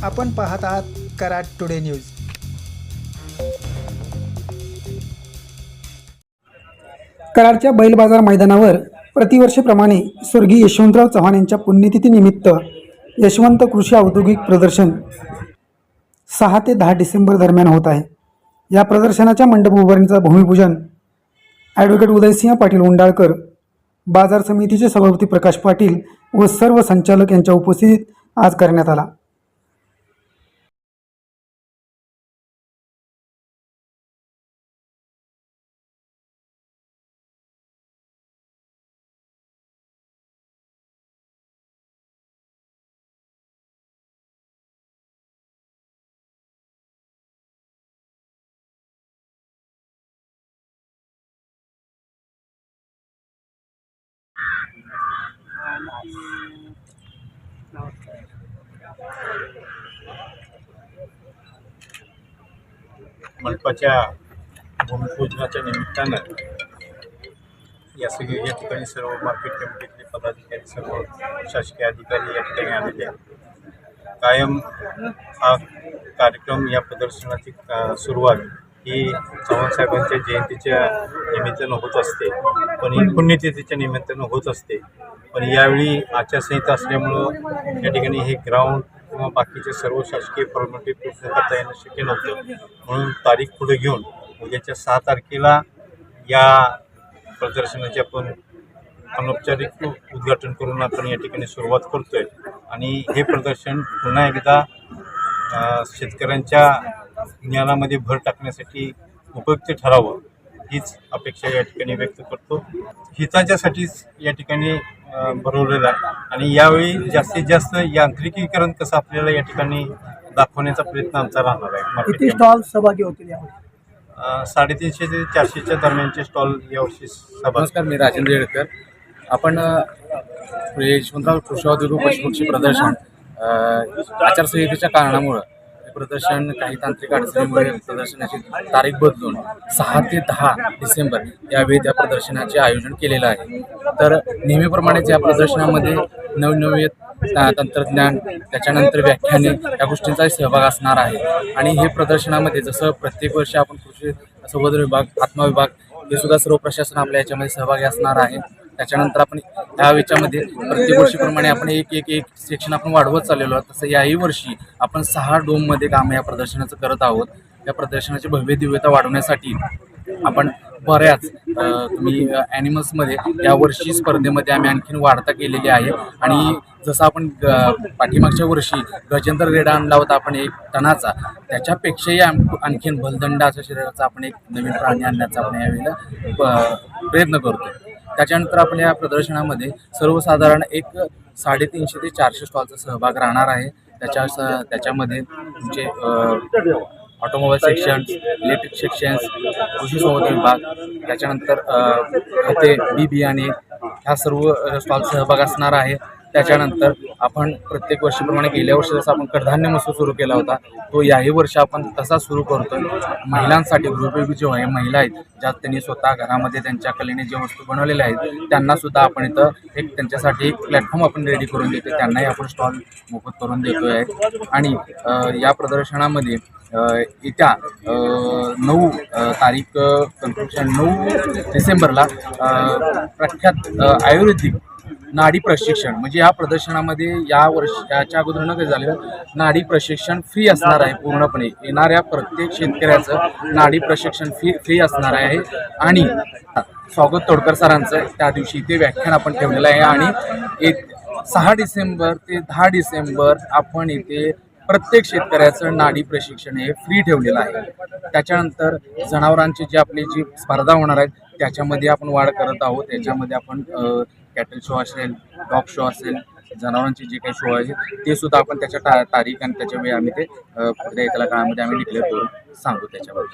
आपण पाहत आहात कराड टुडे न्यूज। कराडच्या बैल बाजार मैदानावर प्रतिवर्षीप्रमाणे स्वर्गीय यशवंतराव चव्हाण यांच्या पुण्यतिथीनिमित्त यशवंत कृषी औद्योगिक प्रदर्शन 6 ते 10 डिसेंबर दरम्यान होत आहे। या प्रदर्शनाच्या मंडप उभारणीचा भूमिपूजन ॲडव्होकेट उदयसिंह पाटील उंडाळकर, बाजार समितीचे सभापती प्रकाश पाटील व सर्व संचालक यांच्या उपस्थितीत आज करण्यात आला। मंडपाच्या भूमिपूजनाच्या निमित्तानं या ठिकाणी सर्व मार्केट कमिटीतले पदाधिकारी, सर्व शासकीय अधिकारी या ठिकाणी आलेले आहेत। कायम हा कार्यक्रम, या प्रदर्शनाची सुरुवात ही चव्हाण साहेबांच्या जयंतीच्या निमित्तानं होत असते, पण ही पुण्यतिथीच्या निमित्तानं होत असते। पण यावेळी आचारसंहिता असल्यामुळं या ठिकाणी हे ग्राउंड किंवा बाकीचे सर्व शासकीय फॉर्मॅलिटी पूर्ण करता येणं शक्य नव्हतं, म्हणून तारीख पुढे घेऊन उद्याच्या 6 तारखेला या प्रदर्शनाचे आपण अनौपचारिक उद्घाटन करून आपण या ठिकाणी सुरुवात करतोय। आणि हे प्रदर्शन पुन्हा एकदा शेतकऱ्यांच्या ज्ञानामध्ये भर टाकण्यासाठी उपयुक्त ठरावं हीच अपेक्षा या ठिकाणी व्यक्त करतो। हिताच्यासाठीच या ठिकाणी भरवलेलं आहे आणि यावेळी जास्तीत जास्त यांत्रिकीकरण कसं आपल्याला या ठिकाणी दाखवण्याचा प्रयत्न आमचा राहणार आहे। किती स्टॉल सहभागी होतील यावेळी? 350 ते 400च्या दरम्यानचे स्टॉल यावर्षी सहभागी। नमस्कार, मी राजेंद्र येळकर। आपण यशवंतराव कृषी औद्योगिक पशुपक्षी प्रदर्शन आचारसंहितेच्या कारणामुळं हे प्रदर्शन काही तांत्रिक अडचणीमुळे प्रदर्शनाची तारीख बदलून 6 ते 10 डिसेंबर यावेळी त्या प्रदर्शनाचे आयोजन केलेलं आहे। तर नेहमीप्रमाणेच या प्रदर्शनामध्ये नवनवीन तंत्रज्ञान, त्याच्यानंतर व्याख्याने या गोष्टींचा सहभाग असणार आहे। आणि हे प्रदर्शनामध्ये जसं प्रत्येक वर्षी आपण कृषी संवर्धन विभाग, आत्मा विभाग हे सुद्धा सर्व प्रशासन आपल्या याच्यामध्ये सहभागी असणार आहे। त्याच्यानंतर आपण ह्या याच्यामध्ये प्रत्येक वर्षीप्रमाणे आपण एक सेक्शन आपण वाढवत चाललेलो आहोत, तसं याही वर्षी आपण 6 डोममध्ये काम या प्रदर्शनाचं करत आहोत। या प्रदर्शनाची भव्य दिव्यता वाढवण्यासाठी आपण बऱ्याच तुम्ही ॲनिमल्समध्ये यावर्षी स्पर्धेमध्ये आम्ही आणखीन वाढता केलेली आहे। आणि जसं आपण पाठीमागच्या वर्षी गजेंद्र रेडा आणला होता आपण 1 टनाचा, त्याच्यापेक्षाही आणखीन भलदंड अशा शरीराचा आपण एक नवीन प्राणी आणण्याचा आपण यावेळेला प्रयत्न करतो। त्याच्यानंतर आपण या प्रदर्शनामध्ये सर्वसाधारण 350 ते 400 स्टॉलचा सहभाग राहणार आहे। त्याच्यामध्ये तुमचे ऑटोमोबाईल सेक्शन्स, इलेक्ट्रिक सेक्शन्स, कृषी संवर्धन विभाग, त्याच्यानंतर खते, बी बियाणे ह्या सर्व स्टॉल सहभाग असणार आहे। त्याच्यानंतर आपण प्रत्येक वर्षीप्रमाणे गेल्या वर्षी जसं आपण कडधान्य महोत्सव सुरू केला होता, तो याही वर्षी आपण तसा सुरू करतो। महिलांसाठी गृहोपयोगी जेव्हा महिला आहेत, ज्या त्यांनी स्वतः घरामध्ये त्यांच्या कलेने जे वस्तू बनवलेल्या आहेत, त्यांनासुद्धा आपण इथं त्यांच्यासाठी एक प्लॅटफॉर्म आपण रेडी करून देतो, त्यांनाही आपण स्टॉल मोफत करून देतो आहे। आणि या प्रदर्शनामध्ये येत्या 9 तारीख कन्क्लुजन 9 डिसेंबरला प्रख्यात आयुर्वेदिक नाडी प्रशिक्षण, म्हणजे या प्रदर्शनामध्ये याच्या अगोदर न काही झालेलं नाडी प्रशिक्षण फ्री असणार आहे। पूर्णपणे येणाऱ्या प्रत्येक शेतकऱ्याचं नाडी प्रशिक्षण फ्री असणार आहे। आणि स्वागत तोडकर सरांचं त्या दिवशी इथे व्याख्यान आपण ठेवलेलं आहे। आणि 6 डिसेंबर ते 10 डिसेंबर आपण इथे प्रत्येक शेतकऱ्याचं नाडी प्रशिक्षण हे फ्री ठेवलेलं आहे। त्याच्यानंतर जनावरांची जी स्पर्धा होणार आहेत त्याच्यामध्ये आपण वाढ करत आहोत। त्याच्यामध्ये आपण कॅटल शो असेल, डॉग शो असेल, जनावरांचे जे काही शो आहेत ते सुद्धा आपण त्याच्या तारीख आणि त्याच्या वेळी आम्ही ते पुढे येत्या काळामध्ये आम्ही डिक्लेअर करून सांगू त्याच्यावर।